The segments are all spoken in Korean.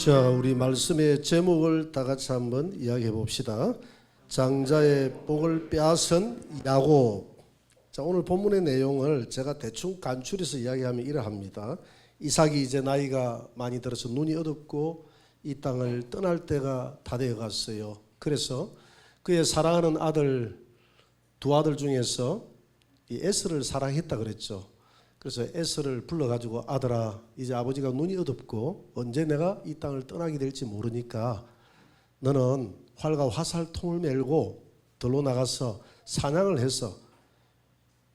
자, 우리 말씀의 제목을 다 같이 한번 이야기해 봅시다. 장자의 복을 빼앗은 야곱. 자, 오늘 본문의 내용을 제가 대충 간추려서 이야기하면 이러합니다. 이삭이 이제 나이가 많이 들어서 눈이 어둡고 이 땅을 떠날 때가 다 되어 갔어요. 그래서 그의 사랑하는 아들, 두 아들 중에서 이 에서를 사랑했다 그랬죠. 그래서 에서를 불러가지고 아들아, 이제 아버지가 눈이 어둡고 언제 내가 이 땅을 떠나게 될지 모르니까 너는 활과 화살통을 메고 들로 나가서 사냥을 해서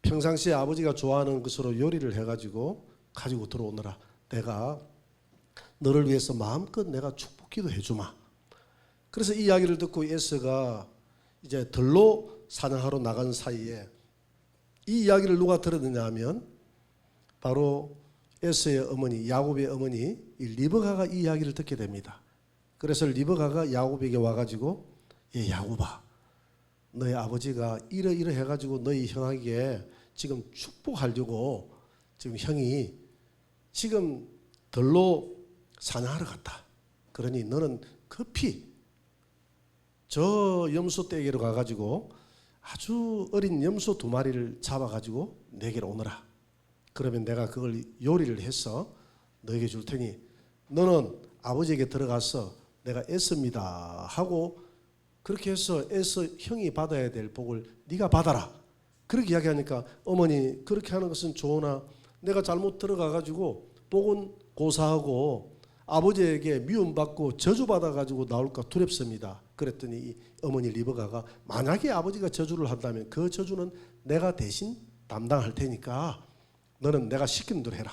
평상시에 아버지가 좋아하는 것으로 요리를 해가지고 가지고 들어오너라. 내가 너를 위해서 마음껏 내가 축복기도 해주마. 그래서 이 이야기를 듣고 에서가 이제 들로 사냥하러 나간 사이에 이 이야기를 누가 들었느냐 하면 바로 에서의 어머니, 야곱의 어머니 리브가가 이 이야기를 듣게 됩니다. 그래서 리브가가 야곱에게 와가지고 야곱아, 너희 아버지가 이러 해가지고 너희 형에게 지금 축복하려고 지금 형이 지금 들로 사냥하러 갔다. 그러니 너는 급히 저 염소 떼기로 가가지고 아주 어린 염소 2마리를 잡아가지고 내게로 오너라. 그러면 내가 그걸 요리를 해서 너에게 줄 테니 너는 아버지에게 들어가서 내가 애씁니다 하고 그렇게 해서 애써 형이 받아야 될 복을 네가 받아라. 그렇게 이야기하니까 어머니 그렇게 하는 것은 좋으나 내가 잘못 들어가가지고 복은 고사하고 아버지에게 미움받고 저주받아가지고 나올까 두렵습니다. 그랬더니 이 어머니 리브가가 만약에 아버지가 저주를 한다면 그 저주는 내가 대신 담당할 테니까 너는 내가 시키는 대로 해라.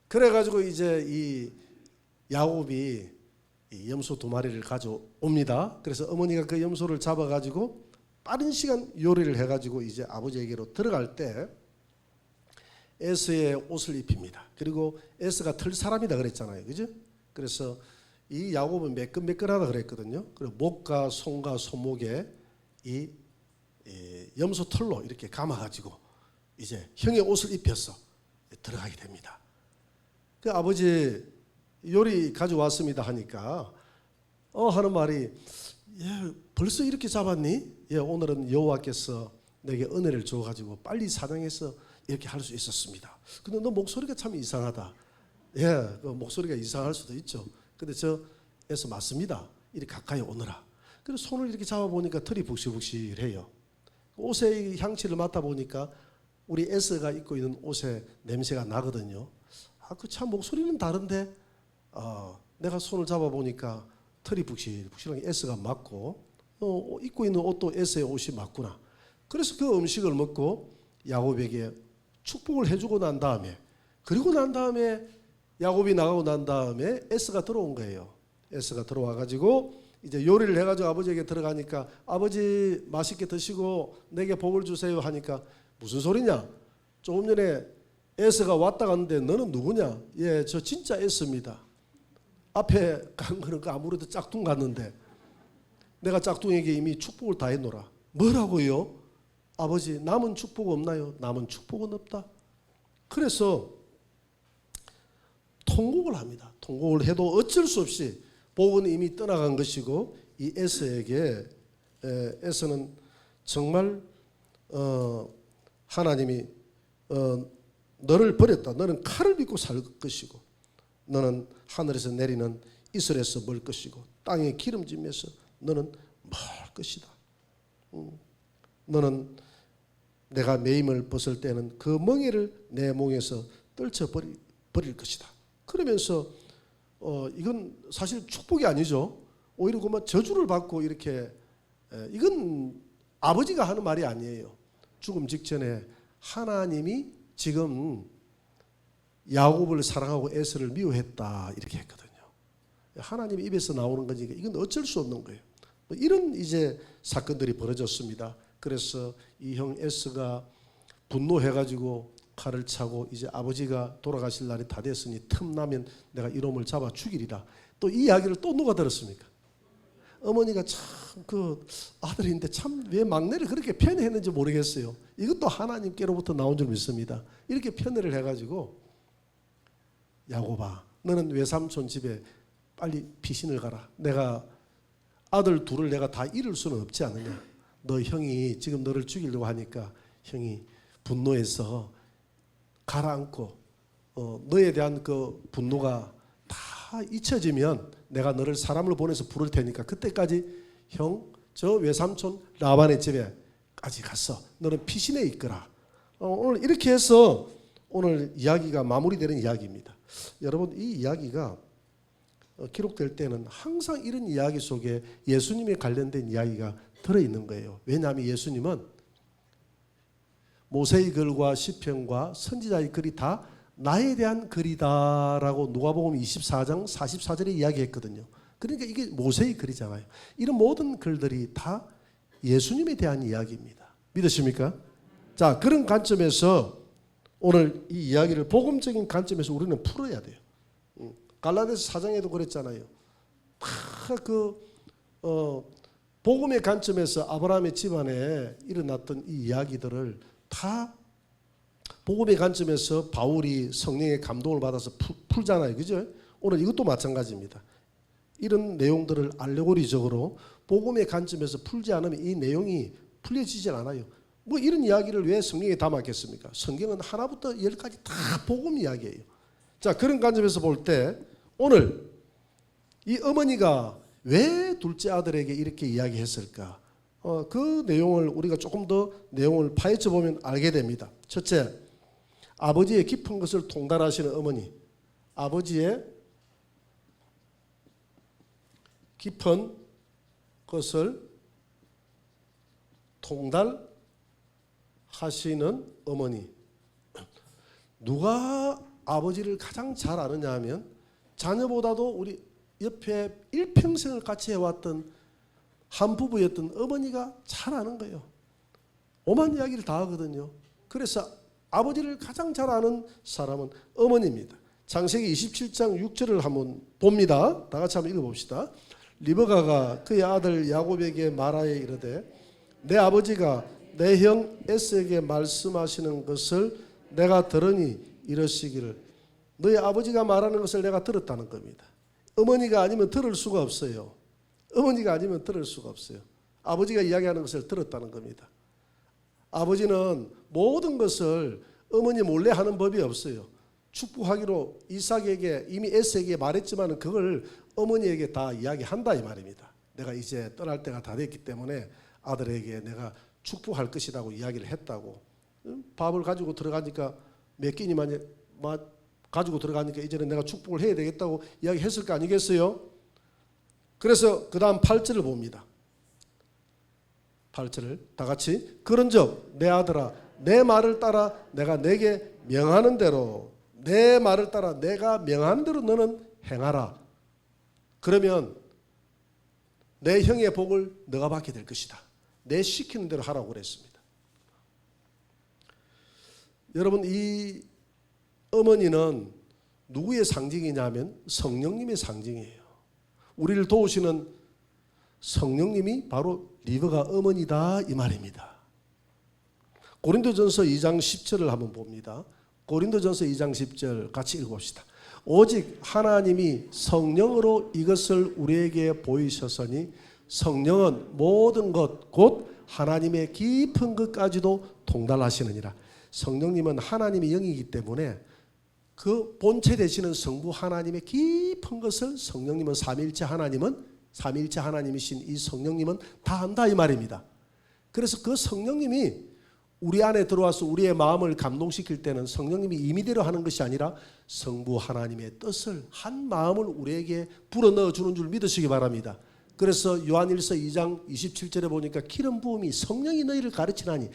그래가지고 이제 이 야곱이 이 염소 2마리를 가져옵니다. 그래서 어머니가 그 염소를 잡아가지고 빠른 시간 요리를 해가지고 이제 아버지에게로 들어갈 때 에서의 옷을 입힙니다. 그리고 에서가 털 사람이다 그랬잖아요, 그죠? 그래서 이 야곱은 매끈매끈하다 그랬거든요. 그리고 목과 손과 손목에 이 염소 털로 이렇게 감아가지고 이제 형의 옷을 입혀서 들어가게 됩니다. 그 아버지 요리 가져왔습니다 하니까 하는 말이 벌써 이렇게 잡았니? 오늘은 여호와께서 내게 은혜를 줘가지고 빨리 사냥해서 이렇게 할 수 있었습니다. 근데 너 목소리가 참 이상하다. 그 목소리가 이상할 수도 있죠. 근데 저에서 맞습니다. 이렇게 가까이 오너라. 그래서 손을 이렇게 잡아보니까 털이 북실북실해요. 옷의 향취를 맡아보니까 우리 에서가 입고 있는 옷에 냄새가 나거든요. 그 참 목소리는 다른데 내가 손을 잡아보니까 털이 북실북실한 게 에서가 맞고 입고 있는 옷도 에서의 옷이 맞구나. 그래서 그 음식을 먹고 야곱에게 축복을 해주고 난 다음에 그리고 난 다음에 야곱이 나가고 난 다음에 에서가 들어온 거예요. 에서가 들어와가지고 이제 요리를 해가지고 아버지에게 들어가니까 아버지 맛있게 드시고 내게 복을 주세요 하니까 무슨 소리냐? 조금 전에 에서가 왔다 갔는데 너는 누구냐? 저 진짜 에서입니다. 앞에 간 거는 아무래도 짝퉁 같는데 내가 짝퉁에게 이미 축복을 다 했노라. 뭐라고요? 아버지 남은 축복 없나요? 남은 축복은 없다. 그래서 통곡을 합니다. 통곡을 해도 어쩔 수 없이 복은 이미 떠나간 것이고 이 에서에게 에서는 정말 하나님이 너를 버렸다. 너는 칼을 믿고 살 것이고 너는 하늘에서 내리는 이슬에서 멀 것이고 땅에 기름짐에서 너는 멀 것이다. 너는 내가 매임을 벗을 때는 그 멍에를 내 몽에서 떨쳐버릴 것이다. 그러면서 이건 사실 축복이 아니죠. 오히려 그만 저주를 받고 이렇게 이건 아버지가 하는 말이 아니에요. 죽음 직전에 하나님이 지금 야곱을 사랑하고 에서를 미워했다 이렇게 했거든요. 하나님 입에서 나오는 거니까 이건 어쩔 수 없는 거예요. 이런 이제 사건들이 벌어졌습니다. 그래서 이 형 에서가 분노해가지고 칼을 차고 이제 아버지가 돌아가실 날이 다 됐으니 틈나면 내가 이놈을 잡아 죽이리라. 또 이 이야기를 또 누가 들었습니까? 어머니가 참 그 아들인데 참 왜 막내를 그렇게 편애했는지 모르겠어요. 이것도 하나님께로부터 나온 줄 믿습니다. 이렇게 편애를 해가지고 야곱아 너는 외삼촌 집에 빨리 피신을 가라. 내가 아들 둘을 내가 다 잃을 수는 없지 않느냐. 너 형이 지금 너를 죽이려고 하니까 형이 분노해서 가라앉고 너에 대한 그 분노가 다 잊혀지면 내가 너를 사람을 보내서 부를 테니까 그때까지 형 저 외삼촌 라반의 집에까지 가서 너는 피신해 있거라. 오늘 이렇게 해서 오늘 이야기가 마무리되는 이야기입니다. 여러분 이 이야기가 기록될 때는 항상 이런 이야기 속에 예수님에 관련된 이야기가 들어있는 거예요. 왜냐하면 예수님은 모세의 글과 시편과 선지자의 글이 다 나에 대한 글이다라고 누가복음 24장 44절에 이야기했거든요. 그러니까 이게 모세의 글이잖아요. 이런 모든 글들이 다 예수님에 대한 이야기입니다. 믿으십니까? 자, 그런 관점에서 오늘 이 이야기를 복음적인 관점에서 우리는 풀어야 돼요. 갈라디아서 4장에도 그랬잖아요. 복음의 관점에서 아브라함의 집안에 일어났던 이 이야기들을 다 복음의 관점에서 바울이 성령의 감동을 받아서 풀잖아요. 그죠? 오늘 이것도 마찬가지입니다. 이런 내용들을 알레고리적으로 복음의 관점에서 풀지 않으면 이 내용이 풀려지질 않아요. 뭐 이런 이야기를 왜 성경에 담았겠습니까? 성경은 하나부터 열까지 다 복음 이야기예요. 자, 그런 관점에서 볼 때 오늘 이 어머니가 왜 둘째 아들에게 이렇게 이야기했을까? 그 내용을 우리가 조금 더 내용을 파헤쳐 보면 알게 됩니다. 첫째, 아버지의 깊은 것을 통달하시는 어머니. 아버지의 깊은 것을 통달하시는 어머니. 누가 아버지를 가장 잘 아느냐 하면 자녀보다도 우리 옆에 일평생을 같이 해왔던 한 부부였던 어머니가 잘 아는 거예요. 오만 이야기를 다 하거든요. 그래서 아버지를 가장 잘 아는 사람은 어머니입니다. 창세기 27장 6절을 한번 봅니다. 다 같이 한번 읽어봅시다. 리브가가 그의 아들 야곱에게 말하여 이르되 내 아버지가 내 형 에서에게 말씀하시는 것을 내가 들으니 이러시기를 너희 아버지가 말하는 것을 내가 들었다는 겁니다. 어머니가 아니면 들을 수가 없어요. 어머니가 아니면 들을 수가 없어요. 아버지가 이야기하는 것을 들었다는 겁니다. 아버지는 모든 것을 어머니 몰래 하는 법이 없어요. 축복하기로 이삭에게 이미 에서에게 말했지만 그걸 어머니에게 다 이야기한다 이 말입니다. 내가 이제 떠날 때가 다 됐기 때문에 아들에게 내가 축복할 것이라고 이야기를 했다고. 밥을 가지고 들어가니까 몇 끼니만 가지고 들어가니까 이제는 내가 축복을 해야 되겠다고 이야기했을 거 아니겠어요? 그래서 그 다음 8절을 봅니다. 8절을 다 같이 그런즉 내 아들아 내 말을 따라 내가 내게 명하는 대로 내 말을 따라 내가 명하는 대로 너는 행하라. 그러면 내 형의 복을 너가 받게 될 것이다. 내 시키는 대로 하라고 그랬습니다. 여러분 이 어머니는 누구의 상징이냐면 성령님의 상징이에요. 우리를 도우시는 성령님이 바로 리브가 어머니다 이 말입니다. 고린도전서 2장 10절을 한번 봅니다. 고린도전서 2장 10절 같이 읽어봅시다. 오직 하나님이 성령으로 이것을 우리에게 보이셨으니 성령은 모든 것 곧 하나님의 깊은 것까지도 통달하시느니라. 성령님은 하나님의 영이기 때문에 그 본체 되시는 성부 하나님의 깊은 것을 성령님은 삼위일체 하나님이신 이 성령님은 다 안다 이 말입니다. 그래서 그 성령님이 우리 안에 들어와서 우리의 마음을 감동시킬 때는 성령님이 임의대로 하는 것이 아니라 성부 하나님의 뜻을 한 마음을 우리에게 불어넣어 주는 줄 믿으시기 바랍니다. 그래서 요한일서 2장 27절에 보니까 기름 부음이 성령이 너희를 가르치나니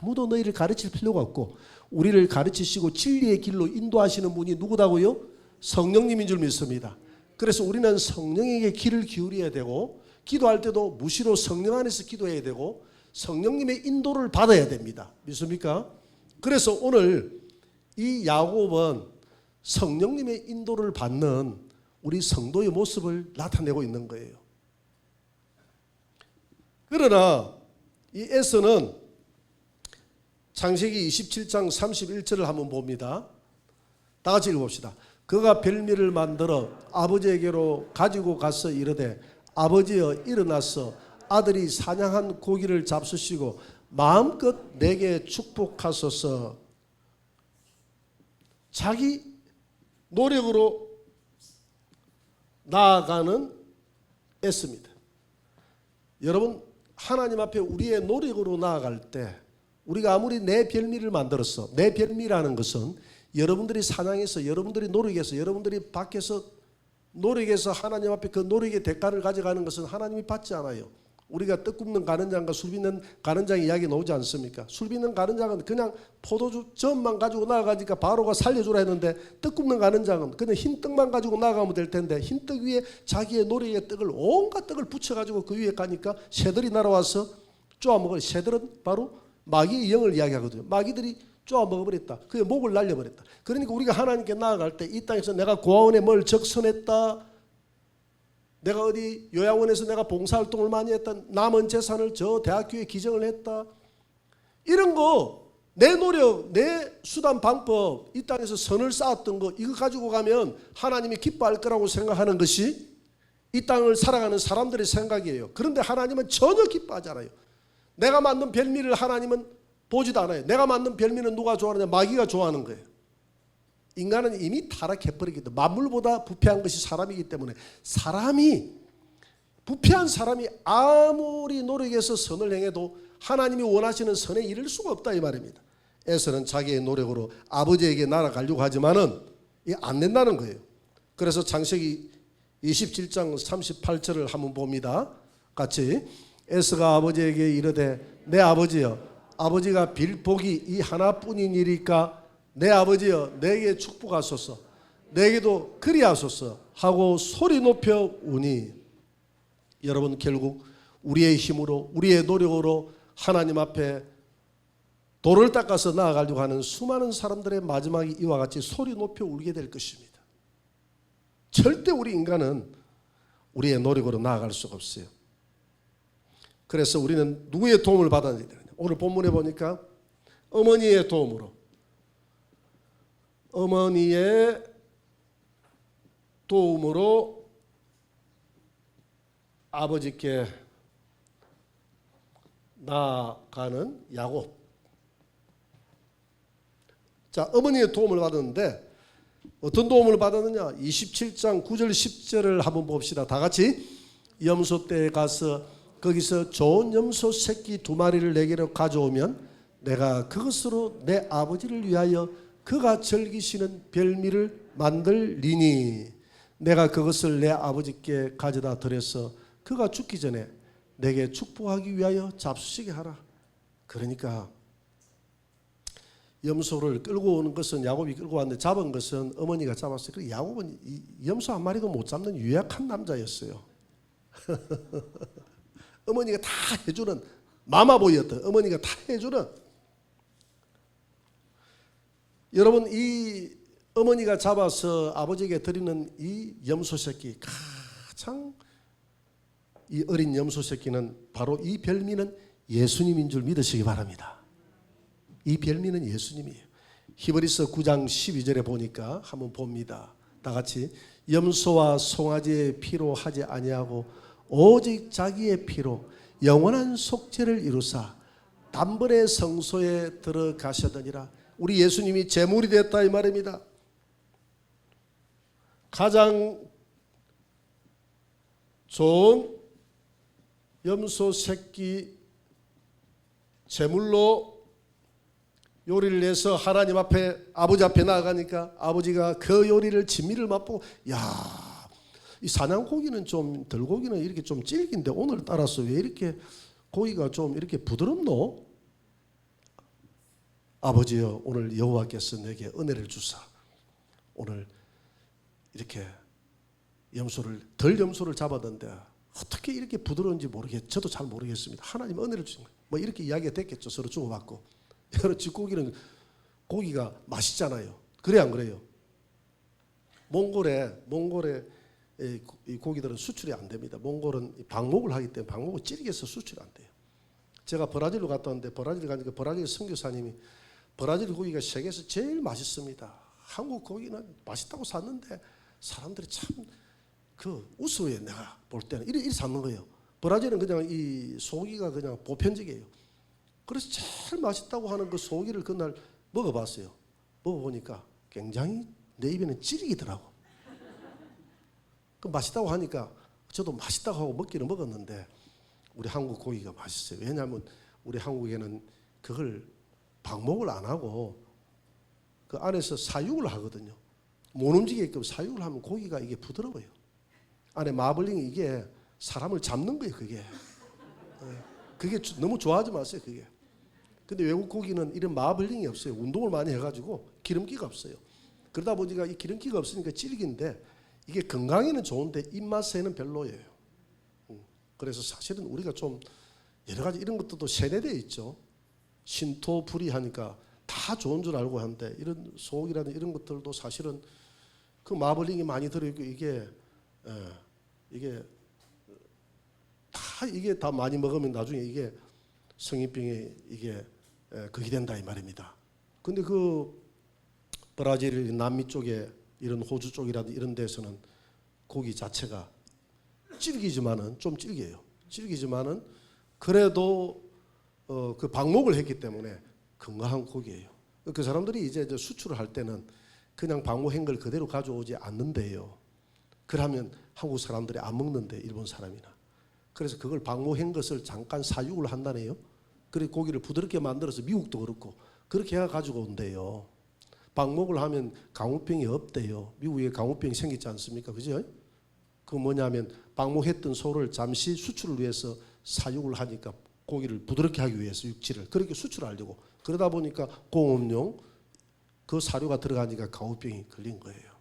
아무도 너희를 가르칠 필요가 없고 우리를 가르치시고 진리의 길로 인도하시는 분이 누구다고요? 성령님인 줄 믿습니다. 그래서 우리는 성령에게 귀를 기울여야 되고 기도할 때도 무시로 성령 안에서 기도해야 되고 성령님의 인도를 받아야 됩니다. 믿습니까? 그래서 오늘 이 야곱은 성령님의 인도를 받는 우리 성도의 모습을 나타내고 있는 거예요. 그러나 이 에서는 창세기 27장 31절을 한번 봅니다. 다 같이 읽어봅시다. 그가 별미를 만들어 아버지에게로 가지고 가서 이르되 아버지여 일어나서 아들이 사냥한 고기를 잡수시고 마음껏 내게 축복하소서. 자기 노력으로 나아가는 애씁니다. 여러분, 하나님 앞에 우리의 노력으로 나아갈 때 우리가 아무리 내 별미를 만들었어. 내 별미라는 것은 여러분들이 사냥해서, 여러분들이 노력해서, 여러분들이 밖에서 노력해서 하나님 앞에 그 노력의 대가를 가져가는 것은 하나님이 받지 않아요. 우리가 떡 굽는 가는장과 술 빚는 가는장 이야기 나오지 않습니까? 술 빚는 가는장은 그냥 포도주전만 가지고 나아가니까 바로가 살려주라 했는데, 떡 굽는 가는장은 그냥 흰 떡만 가지고 나아가면 될 텐데 흰 떡 위에 자기의 노력의 떡을, 온갖 떡을 붙여가지고 그 위에 가니까 새들이 날아와서 쪼아먹어요. 새들은 바로 마귀의 영을 이야기하거든요. 마귀들이 쪼아먹어버렸다. 그의 목을 날려버렸다. 그러니까 우리가 하나님께 나아갈 때 이 땅에서 내가 고아원에 뭘 적선했다, 내가 어디 요양원에서 내가 봉사활동을 많이 했다, 남은 재산을 저 대학교에 기증을 했다, 이런 거 내 노력, 내 수단 방법, 이 땅에서 선을 쌓았던 거, 이거 가지고 가면 하나님이 기뻐할 거라고 생각하는 것이 이 땅을 살아가는 사람들의 생각이에요. 그런데 하나님은 전혀 기뻐하지 않아요. 내가 만든 별미를 하나님은 보지도 않아요. 내가 만든 별미는 누가 좋아하느냐? 마귀가 좋아하는 거예요. 인간은 이미 타락해버리기 때문에, 만물보다 부패한 것이 사람이기 때문에, 부패한 사람이 아무리 노력해서 선을 행해도 하나님이 원하시는 선에 이를 수가 없다 이 말입니다. 에서는 자기의 노력으로 아버지에게 날아가려고 하지만은 이게 안 된다는 거예요. 그래서 창세기 27장 38절을 한번 봅니다. 같이. 에서가 아버지에게 이르되 내 아버지여, 아버지가 빌 복이 이 하나뿐이니까 내 아버지여 내게 축복하소서, 내게도 그리하소서 하고 소리 높여 우니. 여러분, 결국 우리의 힘으로, 우리의 노력으로 하나님 앞에 돌을 닦아서 나아가려고 하는 수많은 사람들의 마지막이 이와 같이 소리 높여 울게 될 것입니다. 절대 우리 인간은 우리의 노력으로 나아갈 수가 없어요. 그래서 우리는 누구의 도움을 받아야 되느냐? 오늘 본문에 보니까 어머니의 도움으로 아버지께 나아가는 야곱. 자, 어머니의 도움을 받았는데 어떤 도움을 받았느냐? 27장 9절 10절을 한번 봅시다. 다 같이. 염소 떼에 가서 거기서 좋은 염소 새끼 2마리를 내게로 가져오면 내가 그것으로 내 아버지를 위하여 그가 즐기시는 별미를 만들리니 내가 그것을 내 아버지께 가져다 드려서 그가 죽기 전에 내게 축복하기 위하여 잡수시게 하라. 그러니까 염소를 끌고 오는 것은 야곱이 끌고 왔는데 잡은 것은 어머니가 잡았어요. 그래서 야곱은 이 염소 한 마리도 못 잡는 유약한 남자였어요. 어머니가 다 해주는 마마보이였던 어머니가 다 해주는. 여러분, 이 어머니가 잡아서 아버지에게 드리는 이 염소 새끼, 가장 이 어린 염소 새끼는 바로 이 별미는 예수님인 줄 믿으시기 바랍니다. 이 별미는 예수님이에요. 히브리서 9장 12절에 보니까 한번 봅니다. 다 같이. 염소와 송아지의 피로 하지 아니하고 오직 자기의 피로 영원한 속죄를 이루사 단번에 성소에 들어가셨느니라. 우리 예수님이 제물이 됐다 이 말입니다. 가장 좋은 염소 새끼 제물로 요리를 해서 하나님 앞에, 아버지 앞에 나아가니까 아버지가 그 요리를 진미를 맛보고, 야, 이 사냥고기는 좀, 들고기는 이렇게 좀 질긴데 오늘따라서 왜 이렇게 고기가 좀 이렇게 부드럽노? 아버지여, 오늘 여호와께서 내게 은혜를 주사 오늘 이렇게 덜 염소를 잡았는데 어떻게 이렇게 부드러운지 저도 잘 모르겠습니다. 하나님 은혜를 주신 거예요. 뭐 이렇게 이야기가 됐겠죠. 서로 주고받고. 여러 쥐고기는 고기가 맛있잖아요. 그래 안 그래요? 몽골에 이 고기들은 수출이 안 됩니다. 몽골은 방목을 하기 때문에 방목을 찌르게해서 수출이 안 돼요. 제가 브라질로 갔다 왔는데 브라질 가니까 브라질 선교사님이 브라질 고기가 세계에서 제일 맛있습니다. 한국 고기는 맛있다고 샀는데 사람들이 참 웃어요. 내가 볼 때는 이렇게 샀는 거예요. 브라질은 그냥 이 소고기가 그냥 보편적이에요. 그래서 제일 맛있다고 하는 그 소고기를 그날 먹어봤어요. 먹어보니까 굉장히 내 입에는 찌르기더라고. 그 맛있다고 하니까 저도 맛있다고 하고 먹기는 먹었는데 우리 한국 고기가 맛있어요. 왜냐하면 우리 한국에는 그걸 방목을 안 하고 그 안에서 사육을 하거든요. 못 움직이게끔 사육을 하면 고기가 이게 부드러워요. 안에 마블링이 이게 사람을 잡는 거예요. 그게 너무 좋아하지 마세요. 그게. 근데 외국 고기는 이런 마블링이 없어요. 운동을 많이 해가지고 기름기가 없어요. 그러다 보니까 이 기름기가 없으니까 질긴데 이게 건강에는 좋은데 입맛에는 별로예요. 그래서 사실은 우리가 좀 여러 가지 이런 것들도 세뇌되어 있죠. 신토 불이하니까 다 좋은 줄 알고 하는데 이런 소고기라든 이런 것들도 사실은 그 마블링이 많이 들어있고 이게 다 많이 먹으면 나중에 이게 성인병에 이게 그게 된다 이 말입니다. 근데 그 브라질 남미 쪽에 이런 호주 쪽이라든 이런 데서는 고기 자체가 질기지만은 좀 질겨요. 질기지만은 그래도 그 방목을 했기 때문에 건강한 고기예요. 그 사람들이 이제 수출을 할 때는 그냥 방목한 걸 그대로 가져오지 않는데요. 그러면 한국 사람들이 안 먹는데 일본 사람이나. 그래서 그걸 방목한 것을 잠깐 사육을 한다네요. 그리고 고기를 부드럽게 만들어서 미국도 그렇고 그렇게 해가 가지고 온대요. 방목을 하면 강우병이 없대요. 미국에 강우병이 생기지 않습니까? 그죠? 그 뭐냐면 방목했던 소를 잠시 수출을 위해서 사육을 하니까 고기를 부드럽게 하기 위해서 육질을 그렇게 수출하려고 그러다 보니까 공업용 그 사료가 들어가니까 강우병이 걸린 거예요.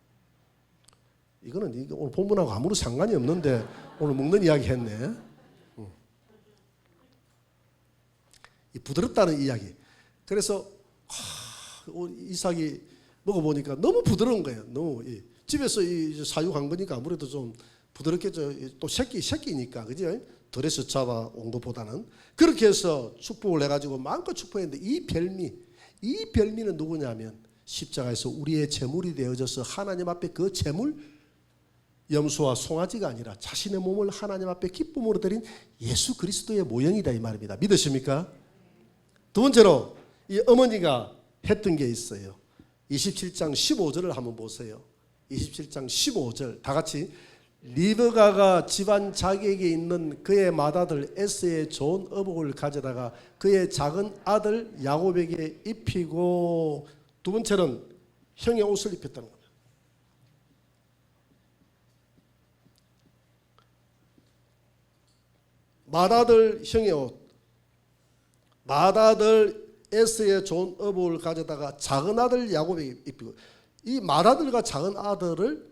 이거는 오늘 본문하고 아무런 상관이 없는데 오늘 먹는 이야기 했네. 이 부드럽다는 이야기. 그래서 이삭이 먹어보니까 너무 부드러운 거예요. 너무 집에서 사육한 거니까 아무래도 좀 부드럽게 또 새끼니까 그죠? 덜에서 잡아온 것보다는 그렇게 해서 축복을 해가지고 마음껏 축복했는데 이 별미는 누구냐면 십자가에서 우리의 제물이 되어져서 하나님 앞에 그 제물 염소와 송아지가 아니라 자신의 몸을 하나님 앞에 기쁨으로 드린 예수 그리스도의 모형이다 이 말입니다. 믿으십니까? 두 번째로 이 어머니가 했던 게 있어요. 27장 15절을 한번 보세요. 27장 15절 다 같이 리브가가 집안 자기에게 있는 그의 맏아들 에스의 좋은 의복을 가져다가 그의 작은 아들 야곱에게 입히고 두 번째는 형의 옷을 입혔다는 겁니다. 맏아들 형의 옷, 맏아들 에스의 좋은 의복을 가져다가 작은 아들 야곱에게 입히고 이 맏아들과 작은 아들을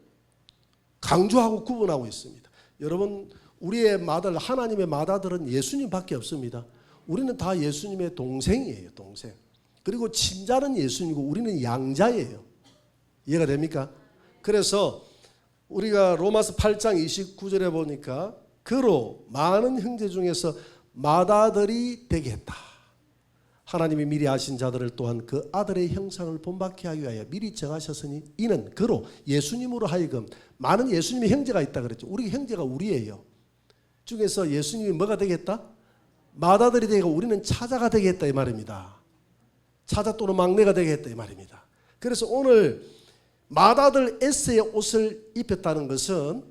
강조하고 구분하고 있습니다. 여러분 우리의 맏아들 하나님의 맏아들은 예수님밖에 없습니다. 우리는 다 예수님의 동생이에요. 동생. 그리고 친자는 예수님이고 우리는 양자예요. 이해가 됩니까? 그래서 우리가 로마서 8장 29절에 보니까 그로 많은 형제 중에서 맏아들이 되게 했다. 하나님이 미리 아신 자들을 또한 그 아들의 형상을 본받게 하기 위하여 미리 정하셨으니 이는 그로 예수님으로 하여금 많은 예수님의 형제가 있다 그랬죠. 우리 형제가 우리예요. 중에서 예수님이 뭐가 되겠다? 맏아들이 되고 우리는 차자가 되겠다 이 말입니다. 차자 또는 막내가 되겠다 이 말입니다. 그래서 오늘 맏아들 에스의 옷을 입혔다는 것은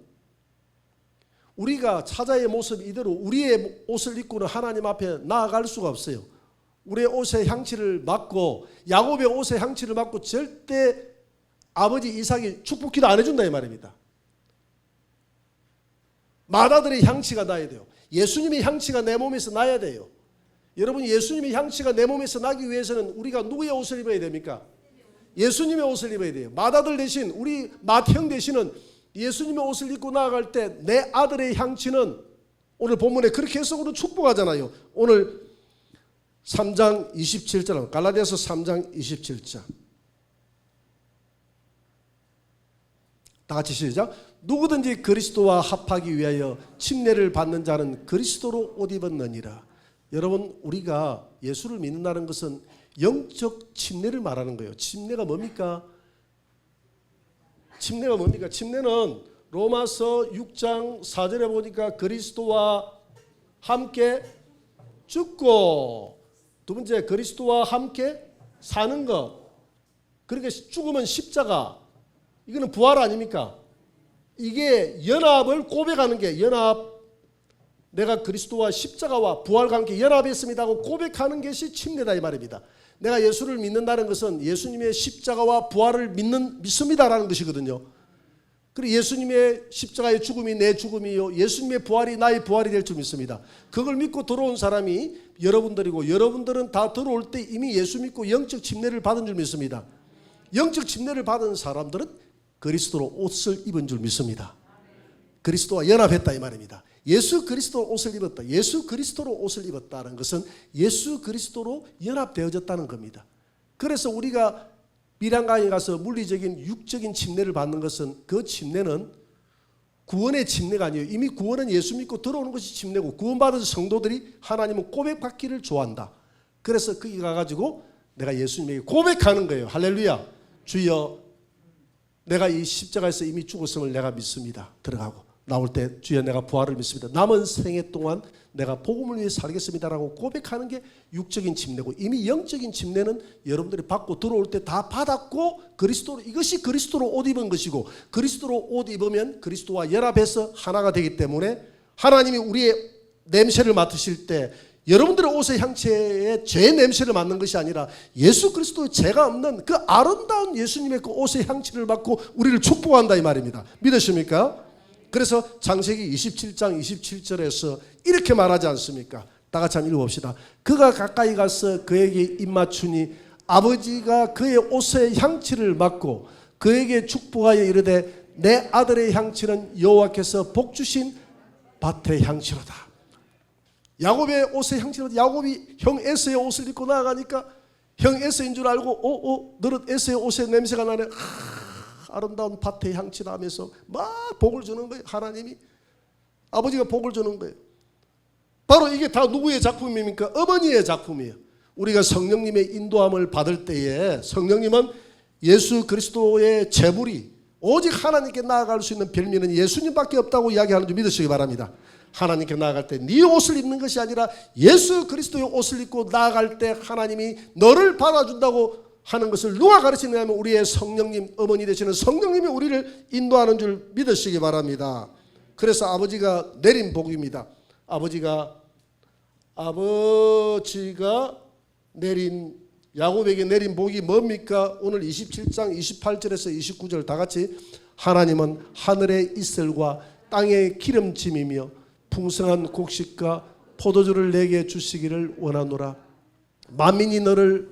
우리가 차자의 모습 이대로 우리의 옷을 입고는 하나님 앞에 나아갈 수가 없어요. 우리의 옷의 향취를 맡고 야곱의 옷의 향취를 맡고 절대 아버지 이삭이 축복기도 안 해준다 이 말입니다. 맏아들의 향취가 나야 돼요. 예수님의 향취가 내 몸에서 나야 돼요. 여러분 예수님의 향취가 내 몸에서 나기 위해서는 우리가 누구의 옷을 입어야 됩니까? 예수님의 옷을 입어야 돼요. 맏아들 대신 우리 맏형 대신은 예수님의 옷을 입고 나아갈 때 내 아들의 향취는 오늘 본문에 그렇게 해서 우리는 축복하잖아요. 오늘 3장 27절 갈라디아서 3장 27절 다 같이 시작. 누구든지 그리스도와 합하기 위하여 침례를 받는 자는 그리스도로 옷 입었느니라. 여러분 우리가 예수를 믿는다는 것은 영적 침례를 말하는 거예요. 침례가 뭡니까? 침례가 뭡니까? 침례는 로마서 6장 4절에 보니까 그리스도와 함께 죽고, 두 번째 그리스도와 함께 사는 것. 그러니까 죽으면 십자가. 이거는 부활 아닙니까? 이게 연합을 고백하는 게, 연합, 내가 그리스도와 십자가와 부활과 함께 연합했습니다 하고 고백하는 것이 침례다 이 말입니다. 내가 예수를 믿는다는 것은 예수님의 십자가와 부활을 믿습니다라는 것이거든요. 그리고 예수님의 십자가의 죽음이 내 죽음이요, 예수님의 부활이 나의 부활이 될 줄 믿습니다. 그걸 믿고 들어온 사람이 여러분들이고, 여러분들은 다 들어올 때 이미 예수 믿고 영적 침례를 받은 줄 믿습니다. 영적 침례를 받은 사람들은 그리스도로 옷을 입은 줄 믿습니다. 그리스도와 연합했다 이 말입니다. 예수 그리스도로 옷을 입었다. 예수 그리스도로 옷을 입었다는 것은 예수 그리스도로 연합되어졌다는 겁니다. 그래서 우리가 미량강에 가서 물리적인 육적인 침례를 받는 것은, 그 침례는 구원의 침례가 아니에요. 이미 구원은 예수 믿고 들어오는 것이 침례고, 구원받은 성도들이 하나님은 고백받기를 좋아한다. 그래서 거기 가가지고 내가 예수님에게 고백하는 거예요. 할렐루야. 주여, 내가 이 십자가에서 이미 죽었음을 내가 믿습니다. 들어가고 나올 때 주여 내가 부활을 믿습니다. 남은 생애 동안 내가 복음을 위해 살겠습니다라고 고백하는 게 육적인 침례고, 이미 영적인 침례는 여러분들이 받고 들어올 때 다 받았고, 그리스도로, 이것이 그리스도로 옷 입은 것이고, 그리스도로 옷 입으면 그리스도와 연합해서 하나가 되기 때문에 하나님이 우리의 냄새를 맡으실 때 여러분들의 옷의 향체에 죄의 냄새를 맡는 것이 아니라 예수 그리스도의 죄가 없는 그 아름다운 예수님의 그 옷의 향취를 맡고 우리를 축복한다 이 말입니다. 믿으십니까? 그래서 창세기 27장 27절에서 이렇게 말하지 않습니까? 다 같이 한번 읽어봅시다. 그가 가까이 가서 그에게 입맞추니 아버지가 그의 옷의 향취를 맡고 그에게 축복하여 이르되 내 아들의 향취는 여호와께서 복주신 밭의 향취로다. 야곱의 옷의 향취로다. 야곱이 형 에서의 옷을 입고 나아가니까 형 에서인 줄 알고 너는 에서의 옷의 냄새가 나네. 아름다운 밭의 향취다 하면서 막 복을 주는 거예요. 하나님이, 아버지가 복을 주는 거예요. 바로 이게 다 누구의 작품입니까? 어머니의 작품이에요. 우리가 성령님의 인도함을 받을 때에 성령님은 예수 그리스도의 제물이, 오직 하나님께 나아갈 수 있는 별미는 예수님밖에 없다고 이야기하는 줄 믿으시기 바랍니다. 하나님께 나아갈 때 네 옷을 입는 것이 아니라 예수 그리스도의 옷을 입고 나아갈 때 하나님이 너를 받아준다고 하는 것을 누가 가르치느냐면 우리의 성령님, 어머니 되시는 성령님이 우리를 인도하는 줄 믿으시기 바랍니다. 그래서 아버지가 내린 복입니다. 아버지가 내린, 야곱에게 내린 복이 뭡니까? 오늘 27장 28절에서 29절 다 같이, 하나님은 하늘의 이슬과 땅의 기름짐이며 풍성한 곡식과 포도주를 내게 주시기를 원하노라. 만민이 너를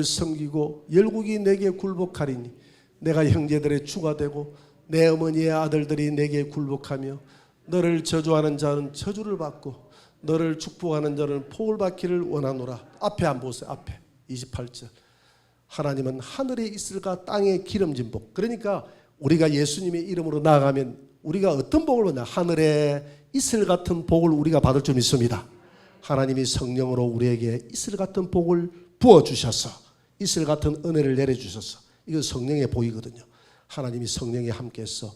섬기고 열국이 내게 굴복하리니 내가 형제들의 주가 되고 내 어머니의 아들들이 내게 굴복하며 너를 저주하는 자는 저주를 받고 너를 축복하는 자는 복을 받기를 원하노라. 앞에 안 보세요. 앞에 28절. 하나님은 하늘의 이슬과 땅의 기름진 복. 그러니까 우리가 예수님의 이름으로 나아가면 우리가 어떤 복을 받냐? 하늘의 이슬 같은 복을 우리가 받을 줄 믿습니다. 하나님이 성령으로 우리에게 이슬 같은 복을 부어주셔서 이슬 같은 은혜를 내려주셔서, 이건 성령의 복이거든요. 하나님이 성령에 함께해서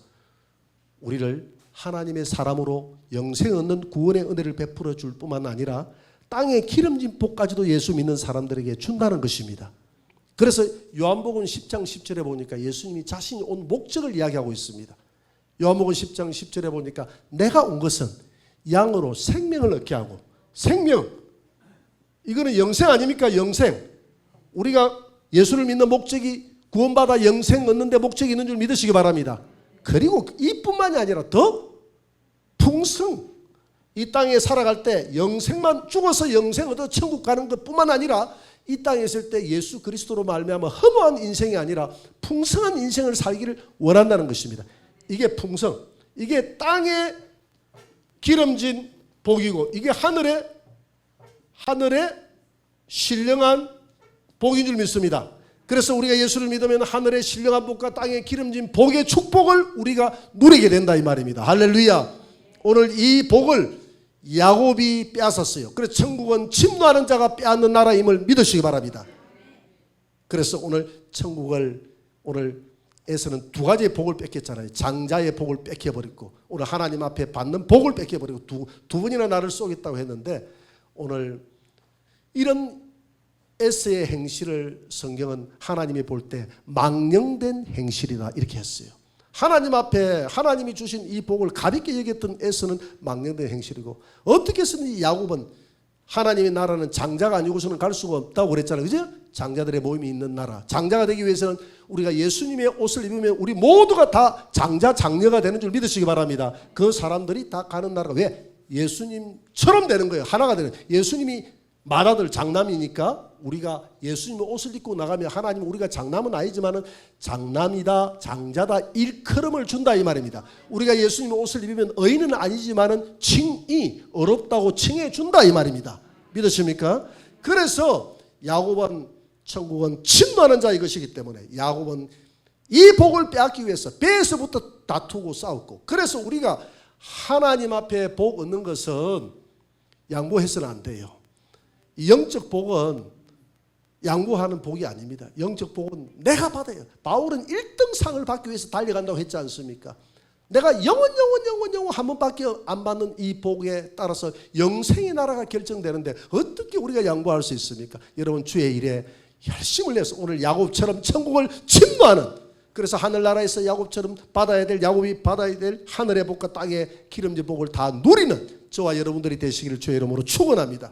우리를 하나님의 사람으로 영생 얻는 구원의 은혜를 베풀어 줄 뿐만 아니라 땅의 기름진 복까지도 예수 믿는 사람들에게 준다는 것입니다. 그래서 요한복음 10장 10절에 보니까 예수님이 자신이 온 목적을 이야기하고 있습니다. 요한복음 10장 10절에 보니까 내가 온 것은 양으로 생명을 얻게 하고, 생명, 이거는 영생 아닙니까? 영생. 우리가 예수를 믿는 목적이 구원받아 영생 얻는 데 목적이 있는 줄 믿으시기 바랍니다. 그리고 이뿐만이 아니라 더 풍성, 이 땅에 살아갈 때 영생만, 죽어서 영생 얻어 천국 가는 것뿐만 아니라 이 땅에 있을 때 예수 그리스도로 말미암아 허무한 인생이 아니라 풍성한 인생을 살기를 원한다는 것입니다. 이게 풍성, 이게 땅에 기름진 복이고, 이게 하늘에 신령한 복인 줄 믿습니다. 그래서 우리가 예수를 믿으면 하늘의 신령한 복과 땅에 기름진 복의 축복을 우리가 누리게 된다 이 말입니다. 할렐루야. 오늘 이 복을 야곱이 빼앗았어요. 그래서 천국은 침노하는 자가 빼앗는 나라임을 믿으시기 바랍니다. 그래서 오늘 천국을, 오늘 에서는 두 가지의 복을 뺏겼잖아요. 장자의 복을 뺏겨버렸고 오늘 하나님 앞에 받는 복을 뺏겨버리고 두 번이나 나를 쏘겠다고 했는데 오늘 이런 에서의 행실을 성경은 하나님이 볼 때 망령된 행실이다 이렇게 했어요. 하나님 앞에 하나님이 주신 이 복을 가볍게 여겼던 에서는 망령된 행실이고 어떻게 해서는 이 야곱은 하나님의 나라는 장자가 아니고서는 갈 수가 없다고 그랬잖아요. 그죠? 장자들의 모임이 있는 나라. 장자가 되기 위해서는 우리가 예수님의 옷을 입으면 우리 모두가 다 장자 장녀가 되는 줄 믿으시기 바랍니다. 그 사람들이 다 가는 나라가 왜? 예수님처럼 되는 거예요. 하나가 되는. 예수님이 맏아들 장남이니까 우리가 예수님의 옷을 입고 나가면 하나님은 우리가 장남은 아니지만은 장남이다 장자다 일컬음을 준다 이 말입니다. 우리가 예수님의 옷을 입으면 의인은 아니지만은 칭이 어렵다고 칭해 준다 이 말입니다. 믿으십니까? 그래서 야곱은 천국은 침노하는 자의 것이기 때문에 야곱은 이 복을 빼앗기 위해서 배에서부터 다투고 싸웠고 그래서 우리가 하나님 앞에 복 얻는 것은 양보해서는 안 돼요. 영적 복은 양보하는 복이 아닙니다. 영적 복은 내가 받아요. 바울은 1등 상을 받기 위해서 달려간다고 했지 않습니까? 내가 영원 한 번밖에 안 받는 이 복에 따라서 영생의 나라가 결정되는데 어떻게 우리가 양보할 수 있습니까? 여러분 주의 일에 열심을 내서 오늘 야곱처럼 천국을 침노하는 그래서 하늘나라에서 야곱처럼 야곱이 받아야 될 하늘의 복과 땅의 기름진 복을 다 누리는 저와 여러분들이 되시기를 주의 이름으로 축원합니다.